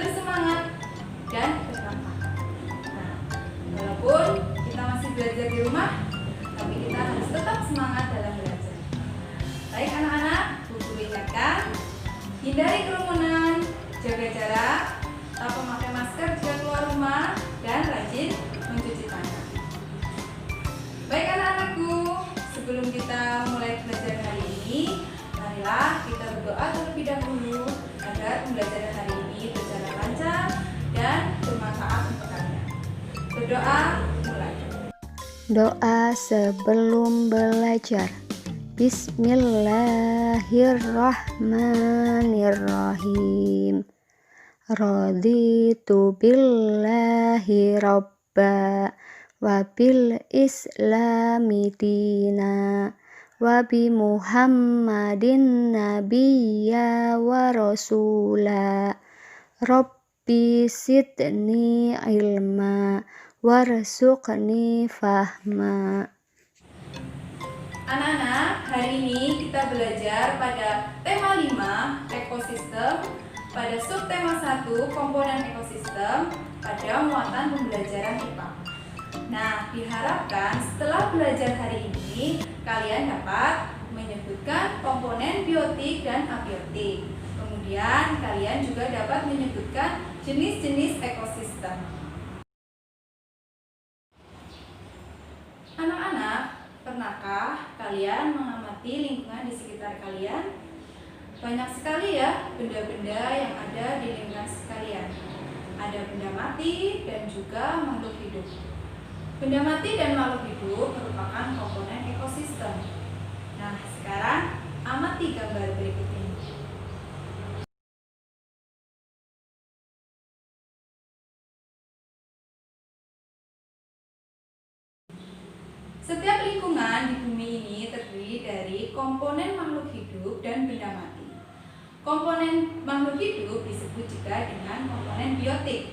bersemangat, dan bernafas. Nah, walaupun kita masih belajar di rumah, tapi kita harus tetap semangat dalam belajar. Baik anak-anak, Bu Guru ingatkan, hindari kerumunan, jaga jarak, tetap memakai masker jika keluar rumah, dan rajin mencuci tangan. Baik anak-anakku, sebelum kita mulai belajar hari ini, marilah kita berdoa terlebih dahulu agar pembelajaran hari ini berjalan lancar dan bermanfaat untuk kalian. Berdoa mulai. Doa sebelum belajar. Bismillahirrahmanirrahim. Raditu billahi robba wa bil islami dina wa bi muhammadin nabiyya wa rasula. Rabbi sidni ilma warzuqni fahma. Anak-anak, hari ini kita belajar pada tema 5, ekosistem, pada subtema 1, komponen ekosistem, pada muatan pembelajaran IPA. Nah, diharapkan setelah belajar hari ini, kalian dapat menyebutkan komponen biotik dan abiotik. Kemudian, kalian juga dapat menyebutkan jenis-jenis ekosistem. Anak-anak, pernahkah kalian mengamati lingkungan di sekitar kalian? Banyak sekali ya benda-benda yang ada di lingkungan kalian. Ada benda mati dan juga makhluk hidup. Benda mati dan makhluk hidup merupakan komponen ekosistem. Nah, sekarang amati gambar berikut ini. Setiap lingkungan di bumi ini terdiri dari komponen makhluk hidup dan benda mati. Komponen makhluk hidup disebut juga dengan komponen biotik,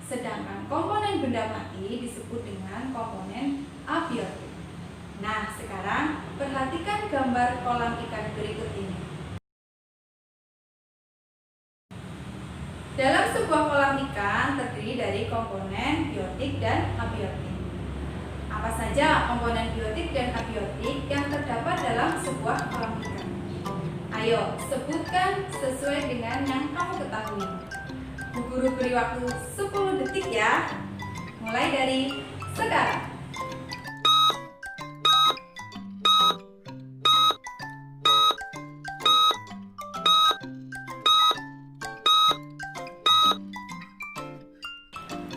sedangkan komponen benda mati disebut dengan komponen abiotik. Nah, sekarang perhatikan gambar kolam ikan berikut ini. Dalam sebuah kolam ikan terdiri dari komponen biotik dan abiotik. Apa saja komponen biotik dan abiotik yang terdapat dalam sebuah kolam ikan? Ayo, sebutkan sesuai dengan yang kamu ketahui. Bu Guru beri waktu 10 detik ya. Mulai dari sekarang.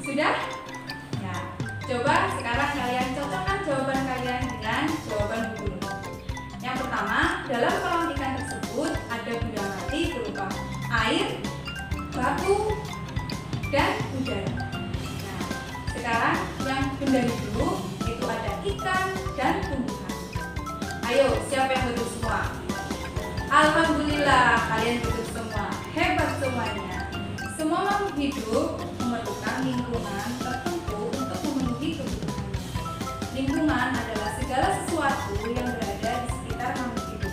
Sudah? Nah, coba sekarang kalian cocokkan jawaban kalian dengan jawaban Bu Guru. Yang pertama, dalam kolam ikan tersebut ada benda mati berupa air, batu, dan udara. Nah, sekarang yang benda hidup itu ada ikan dan tumbuhan. Ayo, siapa yang betul semua? Alhamdulillah, kalian betul semua. Hebat semuanya. Semua makhluk hidup memerlukan lingkungan tertentu untuk memenuhi kebutuhannya. Lingkungan adalah segala sesuatu yang berada di sekitar makhluk hidup.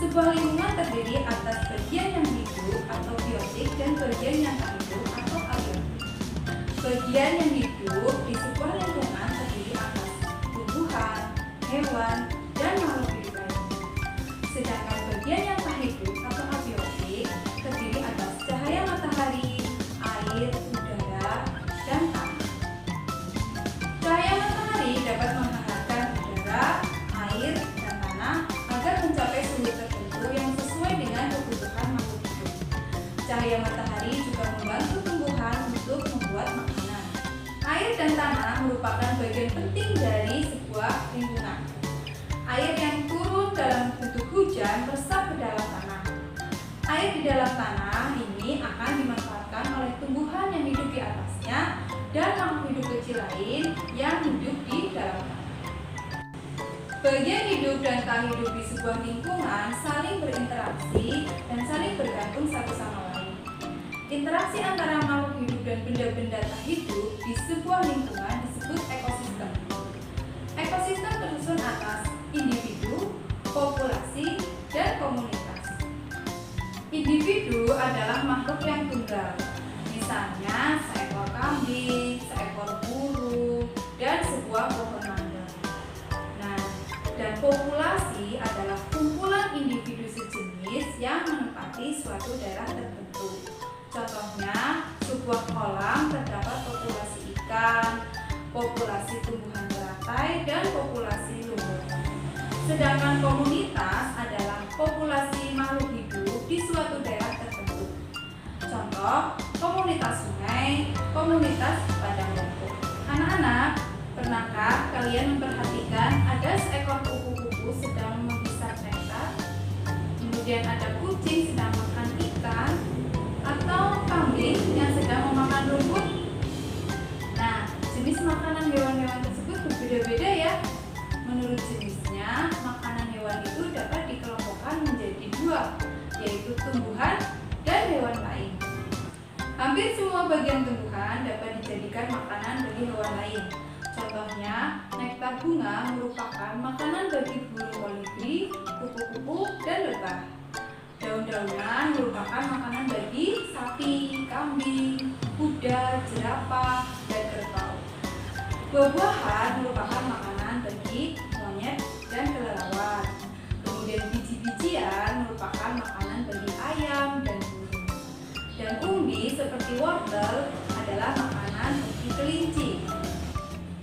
Sebuah lingkungan terdiri atas bagian yang hidup atau biotik dan bagian yang tak hidup atau abiotik. Bagian yang hidup di sebuah lingkungan terdiri atas tumbuhan, hewan, dan makhluk hidup lain. Sedangkan bagian yang tak hidup atau abiotik terdiri atas cahaya matahari, air, udara, dan tanah. Cahaya matahari dapat menghangatkan udara, air, dan tanah agar mencapai suhu tertentu yang sesuai dengan kebutuhan makhluk hidup. Cahaya matahari juga membantu tumbuhan untuk membuat makanan. Air dan tanah merupakan bagian penting dari sebuah lingkungan. Air yang turun dalam bentuk hujan meresap ke dalam tanah. Air di dalam tanah ini akan dimanfaatkan oleh tumbuhan yang hidup di atasnya dan makhluk hidup kecil lain yang hidup di dalam tanah. Bagian hidup dan tak hidup di sebuah lingkungan saling berinteraksi dan saling bergantung satu sama lain. Interaksi antara makhluk hidup dan benda-benda tak hidup di sebuah lingkungan disebut ekosistem. Ekosistem tersusun atas individu, populasi, dan komunitas. Individu adalah makhluk yang tunggal. yang menempati suatu daerah tertentu. Contohnya, sebuah kolam terdapat populasi ikan, populasi tumbuhan teratai, dan populasi lumut. Sedangkan komunitas adalah populasi makhluk hidup di suatu daerah tertentu. Contoh, komunitas sungai, komunitas padang rumput. Anak-anak, pernahkah kalian memperhatikan ada seekor kupu-kupu sedang menghisap nektar? Kemudian ada kucing sedang makan ikan, atau kambing yang sedang memakan rumput? Nah, jenis makanan hewan-hewan tersebut berbeda-beda ya. Menurut jenisnya, makanan hewan itu dapat dikelompokkan menjadi dua, yaitu tumbuhan dan hewan lain. Hampir semua bagian tumbuhan dapat dijadikan makanan bagi hewan lain. Contohnya, nektar bunga merupakan makanan bagi burung kolibri, kupu-kupu, dan lebah. Daun-daunan merupakan makanan bagi sapi, kambing, kuda, jerapah, dan kerbau. Buah-buahan merupakan makanan bagi monyet dan kelelawar. Kemudian biji-bijian merupakan makanan bagi ayam dan burung. Dan umbi seperti wortel adalah makanan bagi kelinci.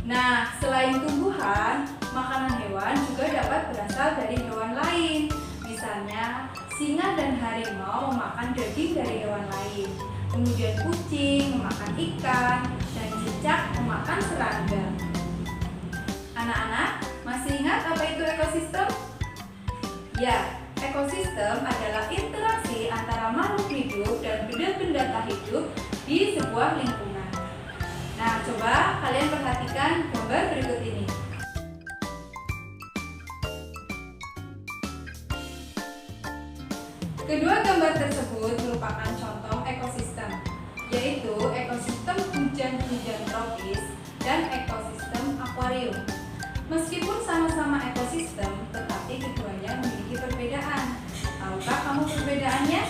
Nah, selain tumbuhan, makanan hewan juga dapat berasal dari hewan lain. Misalnya, singa dan harimau memakan daging dari hewan lain. Kemudian kucing memakan ikan, dan cicak memakan serangga. Anak-anak, masih ingat apa itu ekosistem? Ya, ekosistem adalah interaksi antara makhluk hidup dan benda-benda tak hidup di sebuah lingkungan. Nah, coba kalian perhatikan gambar berikut ini. Kedua gambar tersebut merupakan contoh ekosistem, yaitu ekosistem hujan-hujan tropis dan ekosistem akuarium. Meskipun sama-sama ekosistem, tetapi keduanya memiliki perbedaan. Tahukah kamu perbedaannya?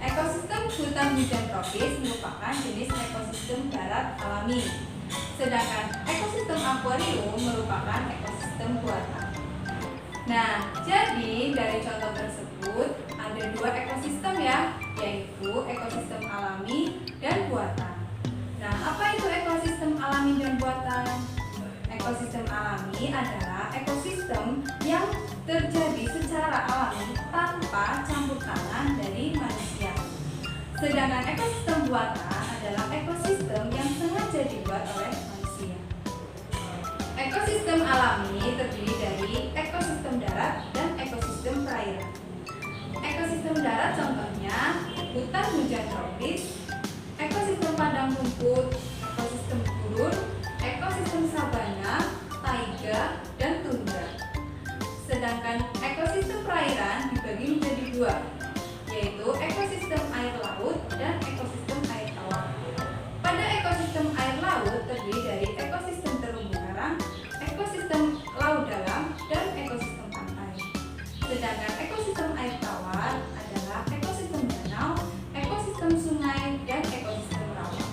Ekosistem hutan hujan tropis merupakan jenis ekosistem darat alami, sedangkan ekosistem akuarium merupakan ekosistem buatan. Nah, jadi dari contoh tersebut ada dua ekosistem ya, yaitu ekosistem alami dan buatan. Nah, apa itu ekosistem alami dan buatan? Ekosistem alami adalah ekosistem yang terjadi secara alami tanpa campur tangan dari manusia. Sedangkan ekosistem buatan adalah ekosistem yang sengaja dibuat oleh manusia. Ekosistem alami terdiri dari ekosistem darat dan ekosistem perairan. Ekosistem darat contohnya hutan hujan tropis, ekosistem padang rumput, ekosistem gurun, ekosistem sabana, taiga, dan tundra. Sedangkan ekosistem perairan dibagi menjadi dua, yaitu ekosistem air laut dan ekosistem air tawar. Pada ekosistem air laut terdiri dari ekosistem terumbu karang, ekosistem laut dalam, dan ekosistem pantai. Sedangkan ekosistem air tawar adalah ekosistem danau, ekosistem sungai, dan ekosistem rawa.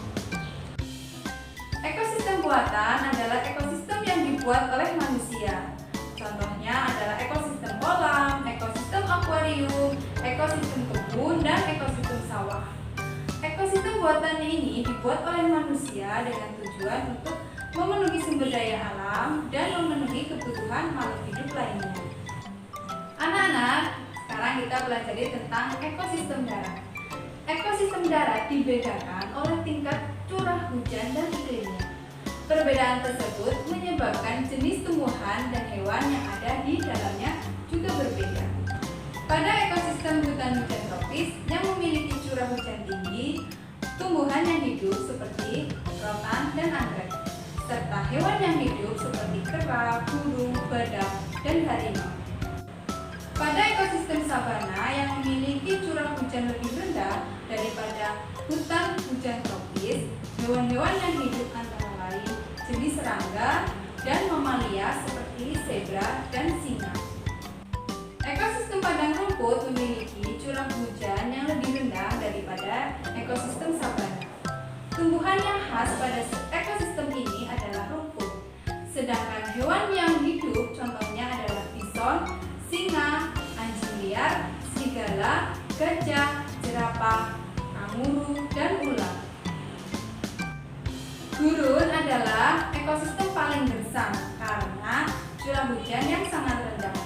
Ekosistem buatan adalah ekosistem yang dibuat oleh manusia. Contohnya adalah ekosistem kolam, ekosistem akuarium, ekosistem kebun, dan ekosistem sawah. Ekosistem buatan ini dibuat oleh manusia dengan tujuan untuk memenuhi sumber daya alam dan memenuhi kebutuhan makhluk hidup lainnya. Anak-anak, sekarang kita pelajari tentang ekosistem darat. Ekosistem darat dibedakan oleh tingkat curah hujan dan iklimnya. Perbedaan tersebut menyebabkan jenis tumbuhan dan hewan yang ada di dalamnya juga berbeda. Pada ekosistem hutan hujan tropis yang memiliki curah hujan tinggi, tumbuhan yang hidup seperti rotan dan anggrek, serta hewan yang hidup seperti kera, burung, badak, dan harimau. Pada ekosistem sabana yang memiliki curah hujan lebih rendah daripada hutan hujan tropis, hewan-hewan yang hidup antara lain jenis serangga dan mamalia seperti zebra dan singa. Ekosistem padang rumput memiliki curah hujan yang lebih rendah daripada ekosistem sabana. Tumbuhan yang khas pada ekosistem ini adalah rumput. Sedangkan hewan yang hidup contohnya adalah bison, singa, anjing liar, serigala, adalah gajah, jerapah, kanguru, dan ular. Gurun adalah ekosistem paling gersang karena curah hujan yang sangat rendah.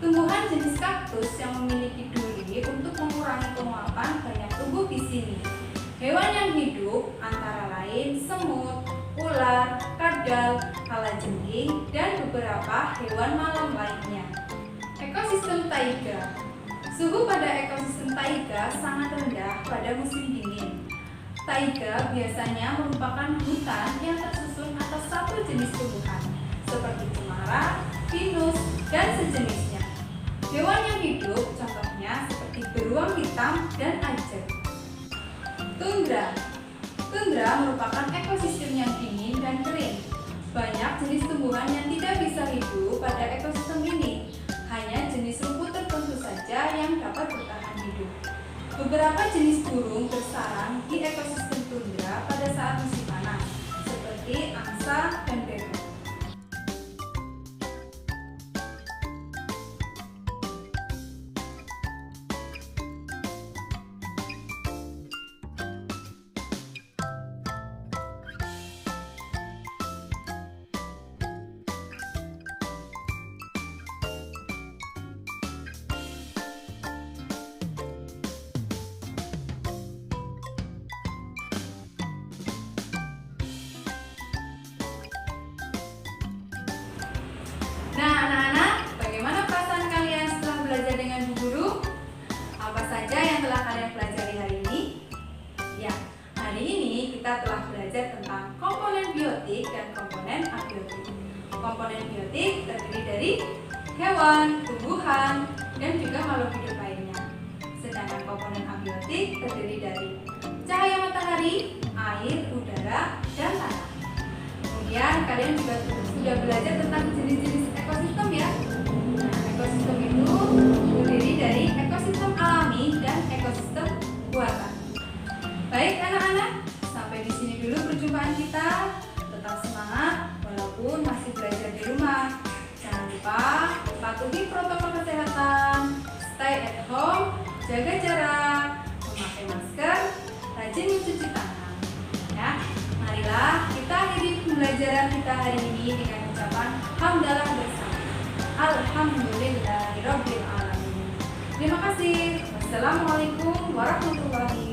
Tumbuhan jenis kaktus yang memiliki duri untuk mengurangi penguapan banyak tumbuh di sini. Hewan yang hidup antara lain semut, ular, kadal, kalajengking, dan beberapa hewan malam lainnya. Ekosistem taiga. Suhu pada ekosistem taiga sangat rendah pada musim dingin. Taiga biasanya merupakan hutan yang tersusun atas satu jenis tumbuhan, seperti cemara, pinus, dan sejenisnya. Hewan yang hidup contohnya seperti beruang hitam dan ajak. Tundra. Tundra merupakan ekosistem yang dingin dan kering. Banyak jenis tumbuhan yang tidak bisa hidup pada ekosistem ini. Hanya jenis rumput tertentu saja yang dapat bertahan hidup. Beberapa jenis burung bersarang di ekosistem tundra pada saat musim panas, seperti angsa dan bebek. Nah, anak-anak, bagaimana perasaan kalian setelah belajar dengan Bu Guru? Apa saja yang telah kalian pelajari hari ini? Ya, hari ini kita telah belajar tentang komponen biotik dan komponen abiotik. Komponen biotik terdiri dari hewan, tumbuhan, dan juga makhluk hidup lainnya. Sedangkan komponen abiotik terdiri dari cahaya matahari, air, udara, dan tanah. Kemudian kalian juga sudah belajar tentang jenis-jenis ekosistem ya. Nah, ekosistem itu terdiri dari ekosistem alami dan ekosistem buatan. Baik anak-anak, sampai di sini dulu perjumpaan kita. Tetap semangat walaupun masih belajar di rumah. Jangan lupa patuhi protokol kesehatan, stay at home, jaga jarak, memakai masker, rajin mencuci tangan. Ya, marilah kita akhiri pembelajaran kita hari ini dengan ucapan hamdalah bersama. Alhamdulillahirabbil alamin. Terima kasih. Wassalamualaikum warahmatullahi